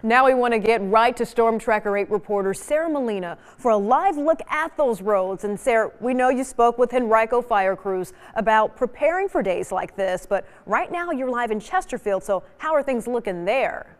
Now we want to get right to Storm Tracker 8 reporter Sarah Molina for a live look at those roads. And Sarah, we know you spoke with Henrico fire crews about preparing for days like this, but right now you're live in Chesterfield, so how are things looking there?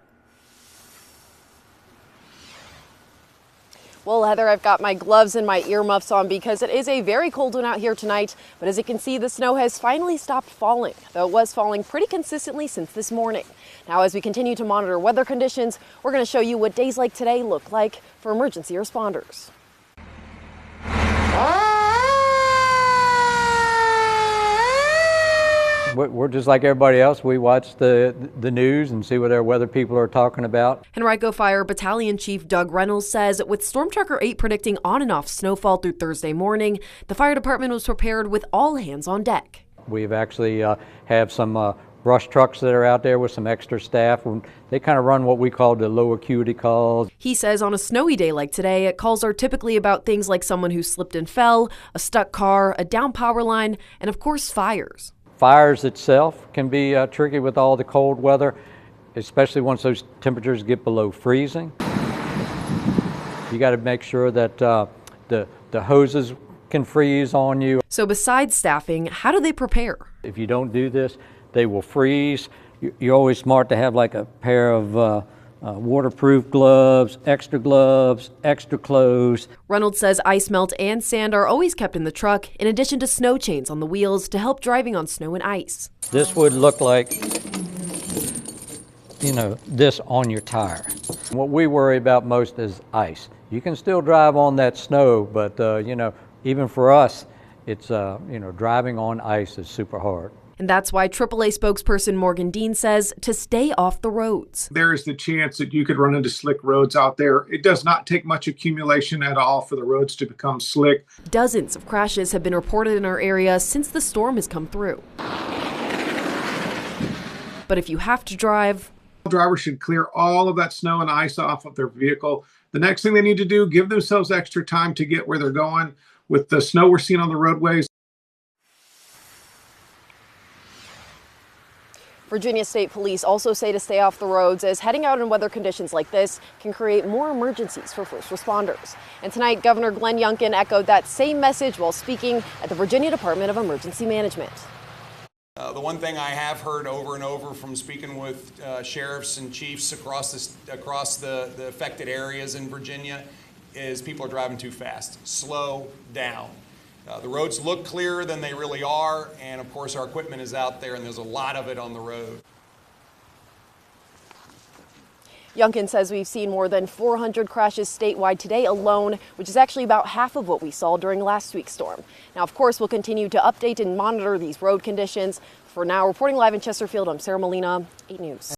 Well, Heather, I've got my gloves and my earmuffs on because it is a very cold one out here tonight. But as you can see, the snow has finally stopped falling, though it was falling pretty consistently since this morning. Now, as we continue to monitor weather conditions, we're going to show you what days like today look like for emergency responders. We're just like everybody else. We watch the news and see what our weather people are talking about. Henrico Fire Battalion Chief Doug Reynolds says with Storm Tracker 8 predicting on and off snowfall through Thursday morning, the fire department was prepared with all hands on deck. We've actually have some brush trucks that are out there with some extra staff. They kind of run what we call the low acuity calls. He says on a snowy day like today, calls are typically about things like someone who slipped and fell, a stuck car, a down power line, and of course fires. Fires itself can be tricky with all the cold weather, especially once those temperatures get below freezing. You got to make sure that the hoses can freeze on you. So besides staffing, how do they prepare? If you don't do this, they will freeze. You're always smart to have like a pair of waterproof gloves, extra clothes. Reynolds says ice melt and sand are always kept in the truck, in addition to snow chains on the wheels to help driving on snow and ice. This would look like, this on your tire. What we worry about most is ice. You can still drive on that snow, but even for us, it's driving on ice is super hard. And that's why AAA spokesperson Morgan Dean says to stay off the roads. There is the chance that you could run into slick roads out there. It does not take much accumulation at all for the roads to become slick. Dozens of crashes have been reported in our area since the storm has come through. But if you have to drive, drivers should clear all of that snow and ice off of their vehicle. The next thing they need to do, give themselves extra time to get where they're going. With the snow we're seeing on the roadways, Virginia State Police also say to stay off the roads as heading out in weather conditions like this can create more emergencies for first responders. And tonight, Governor Glenn Youngkin echoed that same message while speaking at the Virginia Department of Emergency Management. The one thing I have heard over and over from speaking with sheriffs and chiefs across the affected areas in Virginia is people are driving too fast. Slow down. The roads look clearer than they really are, and of course our equipment is out there and there's a lot of it on the road. Youngkin says we've seen more than 400 crashes statewide today alone, which is actually about half of what we saw during last week's storm. Now, of course, we'll continue to update and monitor these road conditions. For now, reporting live in Chesterfield, I'm Sarah Molina, 8 News.